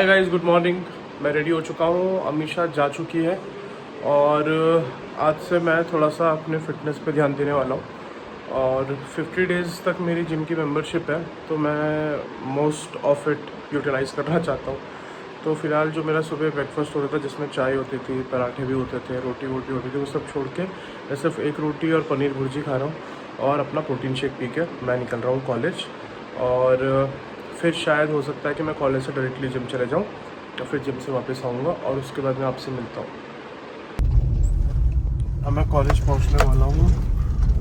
Hi guys, good morning. मैं ready हो चुका हूँ, अमीशा जा चुकी है और आज से मैं थोड़ा सा अपने फिटनेस पे ध्यान देने वाला हूँ। और 50 डेज़ तक मेरी जिम की मेंबरशिप है, तो मैं मोस्ट ऑफ इट यूटिलाइज़ करना चाहता हूँ। तो फ़िलहाल जो मेरा सुबह ब्रेकफास्ट होता था जिसमें चाय होती थी, पराठे भी होते थे, रोटी वोटी होती थी, वो सब छोड़ के मैं सिर्फ एक रोटी और पनीर भुर्जी खा रहा हूँ और अपना प्रोटीन शेक पी के मैं निकल रहा हूँ कॉलेज। और फिर शायद हो सकता है कि मैं कॉलेज से डायरेक्टली जिम चले जाऊँ या फिर जिम से वापस आऊँगा और उसके बाद मैं आपसे मिलता हूँ। अब मैं कॉलेज पहुँचने वाला हूँ,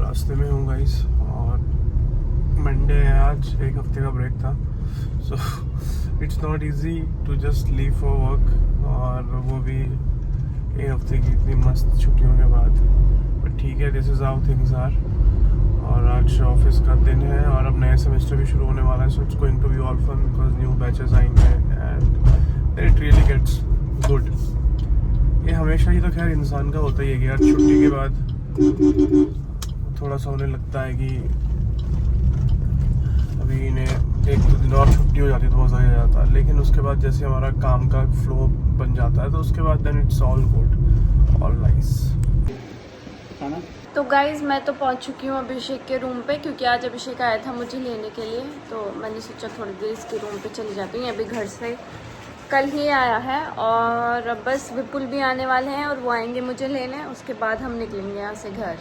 रास्ते में हूँ गाइस। और मंडे है आज, एक हफ्ते का ब्रेक था, so it's not easy to just leave for work, और वो भी एक हफ्ते की इतनी मस्त छुट्टियों के बाद। बट ठीक है, this is how things are. और आज ऑफिस का दिन है और अब नया सेमेस्टर भी शुरू होने वाला है, so it's going to be all fun because new batches आएंगे and it really gets good. ये हमेशा ही तो खैर इंसान का होता ही है कि यार छुट्टी के बाद थोड़ा सा होने लगता है कि अभी इन्हें एक दो दिन और छुट्टी हो जाती तो मज़ा आ जाता, लेकिन उसके बाद जैसे हमारा काम का फ्लो बन जाता है तो उसके बाद then it's all good, all nice. तो गाइज़ मैं तो पहुंच चुकी हूँ अभिषेक के रूम पे, क्योंकि आज अभिषेक आया था मुझे लेने के लिए। तो मैंने सोचा थोड़ी देर इसके रूम पे चली जाती हूँ, अभी घर से कल ही आया है। और अब बस विपुल भी आने वाले हैं और वो आएंगे मुझे लेने, उसके बाद हम निकलेंगे यहाँ से घर।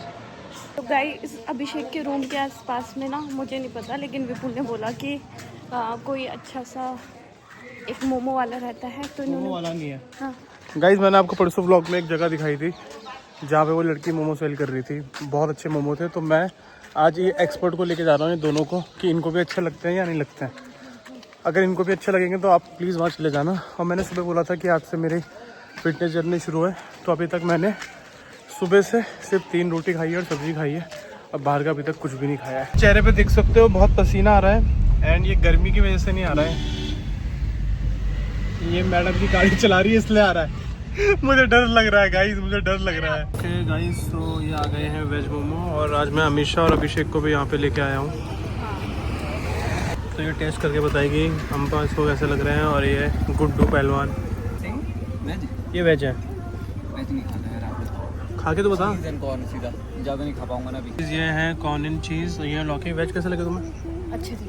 तो गाइस अभिषेक के रूम के आसपास में ना, मुझे नहीं पता, लेकिन विपुल ने बोला कि कोई अच्छा सा एक मोमो वाला रहता है, तो मोमो वाला नहीं है। हाँ गाइज, मैंने आपको परसों व्लॉग में एक जगह दिखाई थी जहाँ पे वो लड़की मोमो सेल कर रही थी, बहुत अच्छे मोमो थे। तो मैं आज ये एक्सपर्ट को लेके जा रहा हूँ, ये दोनों को, कि इनको भी अच्छे लगते हैं या नहीं लगते हैं। अगर इनको भी अच्छे लगेंगे तो आप प्लीज़ वहाँ चले जाना। और मैंने सुबह बोला था कि आज से मेरी फिटनेस जर्नी शुरू है, तो अभी तक मैंने सुबह से सिर्फ 3 रोटी खाई है और सब्ज़ी खाई है, अब बाहर का अभी तक कुछ भी नहीं खाया है। चेहरे पे देख सकते हो बहुत पसीना आ रहा है, एंड ये गर्मी की वजह से नहीं आ रहा है, ये मैडम की गाड़ी चला रही है इसलिए आ रहा है। मुझे डर लग रहा है गाइस, मुझे डर लग रहा है। ओके गाइस, तो ये आ गए हैं वेज मोमो, और आज मैं अमीशा और अभिषेक को भी यहाँ पे लेके आया हूँ। तो ये टेस्ट करके बताएगी अम्पा इसको कैसे लग रहे हैं। और ये गुड्डू पहलवान, ये वेज है, वेज नहीं खाता है आप, खा के तो बता। कॉर्न सीधा ज़्यादा नहीं खा पाऊंगा ना अभी। ये है कॉर्न इन चीज़, ये लौकी। वेज कैसे लगे तुम्हें? अच्छे थे,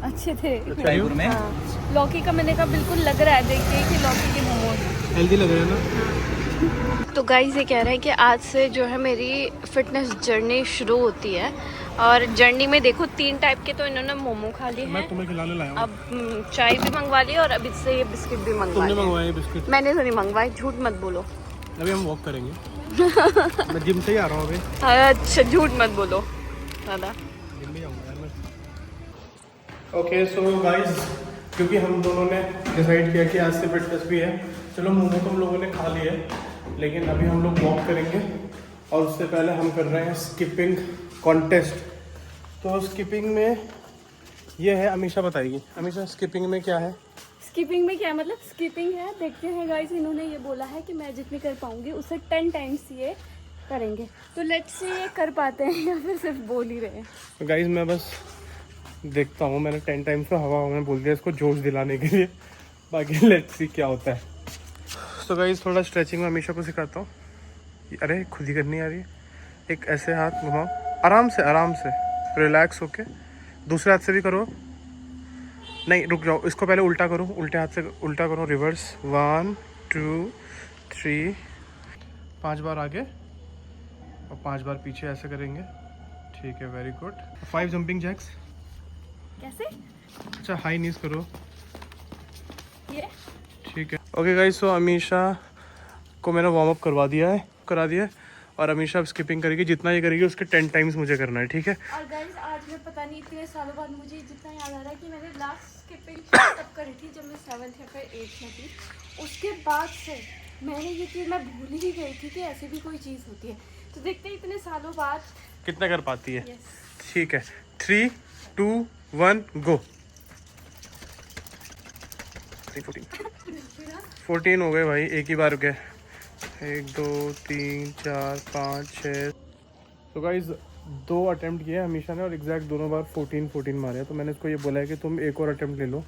अच्छे थे। रायपुर में हाँ, लौकी का मैंने कहा बिल्कुल लग रहा है देख के कि लौकी के मोमोज हेल्दी लग रहे हैं ना। तो गाइस ये कह रहे हैं कि आज से जो है मेरी फिटनेस जर्नी शुरू होती है। और जर्नी में देखो 3 टाइप के तो इन्होंने मोमो खा लिए मैं हैं, तुम्हें खिलाने लाया हूँ। अब चाय भी मंगवा ली और अभी से ये बिस्किट भी मंगवा तुमने लिए। मंगवाए बिस्किट? मैंने तो नहीं मंगवाए, झूठ मत बोलो। अभी हम वॉक करेंगे। मैं जिम से ही आ रहा हूँ अभी। अच्छा झूठ मत बोलो दादा। जिम भी जाऊँगा यार मैं। ओके सो गाइस, क्योंकि हम दोनों ने डिसाइड किया कि आज से फिटनेस भी है, चलो मोमो तो हम लोगों ने खा लिया है, लेकिन अभी हम लोग वॉक करेंगे। और उससे पहले हम कर रहे हैं स्किपिंग कॉन्टेस्ट। तो स्किपिंग में ये है, अमीशा बताएगी। अमीशा, स्किपिंग में क्या है? स्किपिंग में क्या मतलब? स्किपिंग है, देखते हैं गाइस। इन्होंने ये बोला है कि मैं जितनी कर पाऊंगी उससे 10 टाइम्स ये करेंगे, तो लेट्स से ये कर पाते हैं या फिर सिर्फ बोल ही रहे हैं। तो गाइस मैं बस देखता हूँ, मैंने 10 टाइम्स तो हवा में बोल दिया इसको जोश दिलाने के लिए, बाकी लेट्स सी क्या होता है। तो गाइस थोड़ा स्ट्रेचिंग में अमीशा को सिखाता हूँ। अरे खुद ही करनी आ रही है। एक ऐसे हाथ घुमाओ, आराम से रिलैक्स होके। दूसरे हाथ से भी करो, नहीं रुक जाओ, इसको पहले उल्टा करो, उल्टे हाथ से उल्टा करो, रिवर्स। 1 2 3, 5 बार आगे और 5 बार पीछे ऐसे करेंगे। ठीक है, वेरी गुड। 5 jumping jacks. कैसे? अच्छा, हाई नीज करो, ये ठीक है। ओके गाइस, तो अमीशा को मैंने वार्म अप करा दिया है, और अमीशा अब स्किपिंग करेगी। जितना ये करेगी उसके 10 टाइम्स मुझे करना है, ठीक है। और गाइस आज मैं पता नहीं इतने सालों बाद मुझे जितना याद आ रहा है कि मैंने लास्ट स्किपिंग तब करी थी जब मैं 7th या फिर 8th में थी। उसके बाद से मैंने ये चीज़ मैं भूल ही गई थी कि ऐसी भी कोई चीज़ होती है। तो देखते हैं इतने सालों बाद कितना कर पाती है। यस। ठीक है, 3 2 1 गो। 14 हो गए भाई, एक ही बार गए। 1 2 3 4 5 6। तो गाइज 2 अटेम्प्ट किए हमेशा ने, और एग्जैक्ट दोनों बार 14 मारे। तो मैंने इसको ये बोला है कि तुम एक और अटेम्प्ट ले लो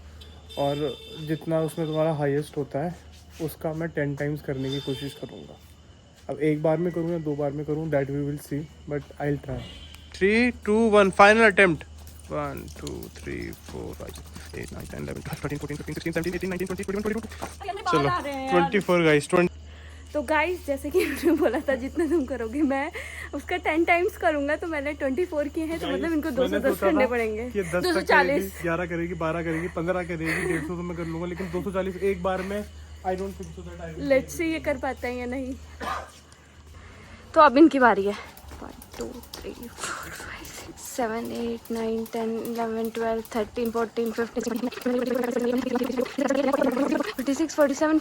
और जितना उसमें तुम्हारा हाईएस्ट होता है उसका मैं 10 टाइम्स करने की कोशिश करूँगा। अब एक बार में करूँ या 2 बार में करूँ, that we will see, but I will try. 3, 2, 1 final attempt. 1 2 3 4 5 6 7 8 9 10 11 12 13 14 15 16 17 18 19 20 21 22 चलो 24 गाइस। 20 तो गाइस जैसे कि मैंने बोला था जितना तुम करोगे मैं उसका 10 टाइम्स करूंगा, तो मैंने 24 किए हैं, तो मतलब इनको 210 करने पड़ेंगे। 240 11 करेगी, 12 करेगी, 15 करेगी, 150 तो मैं कर लूंगा, लेकिन 240 एक बार में I don't think so that I will. Let's see ये कर पाते हैं या नहीं। तो अब इनकी बारी है। 1 2 3 4 5 6 7 8 9 10 11 12 13 14 15 46 47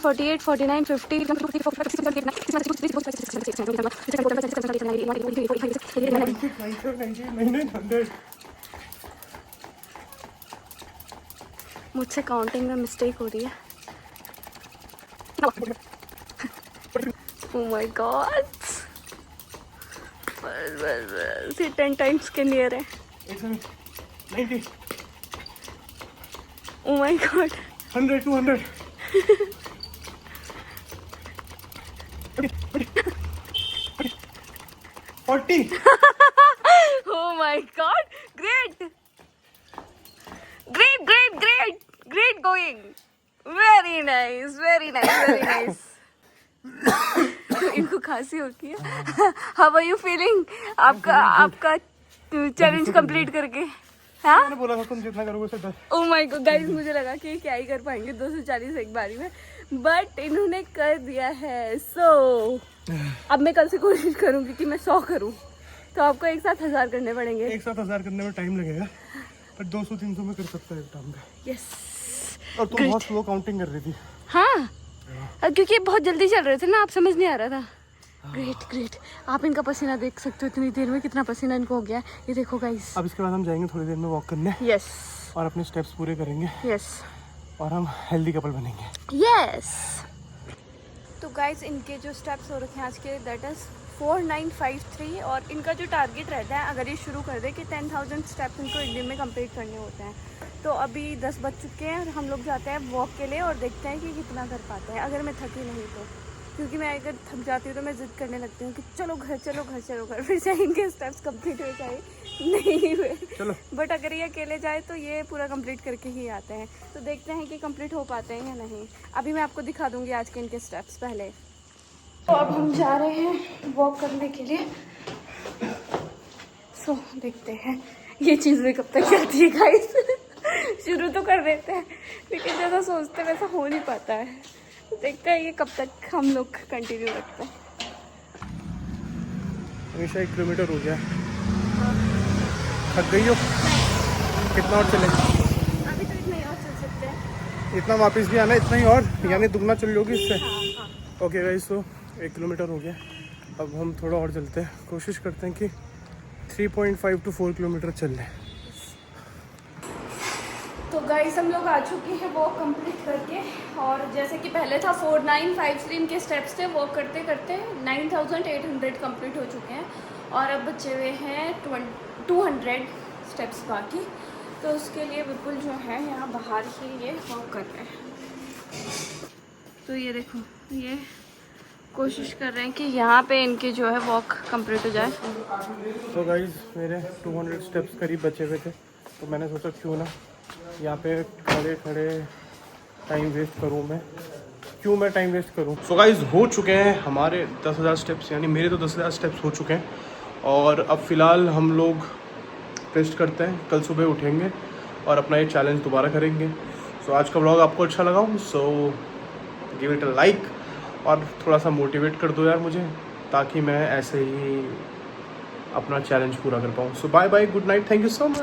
48 49 50 मुझसे काउंटिंग में मिस्टेक हो रही है। Oh my God! बस ये 10 टाइम्स के नियर है। 90 Oh my God! 100 200 40 Oh my God! Great! Great going! Very nice. इनको खांसी होती है। How are you feeling? आपका चैलेंज कंप्लीट करके। हाँ? मैंने बोला था तुम जितना करोगे उससे 10। Oh my God, guys, मुझे लगा कि क्या ही कर पाएंगे 240 एक बारी में, बट इन्होंने कर दिया है। सो अब मैं कल से कोशिश करूंगी कि मैं 100 करूं, तो आपको एक साथ 1000 करने पड़ेंगे। एक साथ 1000 करने में टाइम लगेगा, पर 200-300 में कर सकता है एक टाइम में। यस। और तुम बहुत स्लो काउंटिंग कर रही थी। हाँ, क्योंकि बहुत जल्दी चल रहे थे ना, आप समझ नहीं आ रहा था। ग्रेट। आप इनका पसीना देख सकते हो, इतनी देर में कितना पसीना इनको हो गया है। ये देखो गाइस। अब इसके बाद हम जाएंगे थोड़ी देर में वॉक करने। यस। और अपने स्टेप्स पूरे करेंगे। यस। और हम हेल्दी कपल बनेंगे। यस। तो गाइस इनके जो स्टेप्स हो रखे हैं आज के, दैट इज 4953, और इनका जो टारगेट रहता है अगर ये शुरू कर दे कि 10,000 स्टेप्स इनको एक दिन में कंप्लीट करने होते हैं। तो अभी 10 बज चुके हैं और हम लोग जाते हैं वॉक के लिए और देखते हैं कि कितना कर पाते हैं, अगर मैं थकी नहीं तो। क्योंकि मैं अगर थक जाती हूँ तो मैं जिद करने लगती हूँ कि चलो घर, फिर से इनके स्टेप्स कंप्लीट हो जाए, नहीं हुए। चलो। बट अगर ये अकेले जाए तो ये पूरा कंप्लीट करके ही आते हैं, तो देखते हैं कि कंप्लीट हो पाते हैं या नहीं। अभी मैं आपको दिखा दूँगी आज के इनके स्टेप्स पहले। तो अब हम जा रहे हैं वॉक करने के लिए। सो देखते हैं ये चीज़ भी कब तक जाती है गाइस। शुरू तो कर देते हैं, लेकिन जैसा सोचते वैसा हो नहीं पाता है। देखते हैं ये कब तक हम लोग कंटिन्यू रखते हैं। हमेशा 1 किलोमीटर हो गया। थक गई हो? कितना और चलेंगे? अभी तो इतना ही और चल सकते हैं। इतना वापस भी आना, इतना ही और, यानी दुगना चल लोगी इससे। ओके गाइस, तो 1 किलोमीटर हो गया। अब हम थोड़ा और चलते हैं, कोशिश करते हैं कि 3.5 to 4 किलोमीटर चल लें। तो गाइस हम लोग आ चुके हैं वॉक कंप्लीट करके, और जैसे कि पहले था 4953 इनके स्टेप्स थे, वॉक करते करते 9800 कंप्लीट हो चुके हैं, और अब बचे हुए हैं 200 स्टेप्स बाकी। तो उसके लिए विपुल जो है यहाँ बाहर ही ये वॉक कर रहे हैं। तो ये देखो, ये कोशिश कर रहे हैं कि यहाँ पे इनके जो है वॉक कंप्लीट हो जाए। तो गाइस मेरे 200 स्टेप्स करीब बचे हुए थे, तो मैंने सोचा क्यों ना यहाँ पे खड़े टाइम वेस्ट करूँ मैं, क्यों मैं टाइम वेस्ट करूँ। सो गाइस हो चुके हैं हमारे 10,000 स्टेप्स, यानी मेरे तो 10,000 स्टेप्स हो चुके हैं। और अब फ़िलहाल हम लोग रेस्ट करते हैं, कल सुबह उठेंगे और अपना ये चैलेंज दोबारा करेंगे। सो आज का व्लॉग आपको अच्छा लगा, so give it a like और थोड़ा सा मोटिवेट कर दो यार मुझे, ताकि मैं ऐसे ही अपना चैलेंज पूरा कर पाऊँ। So bye bye, good night, thank you so much.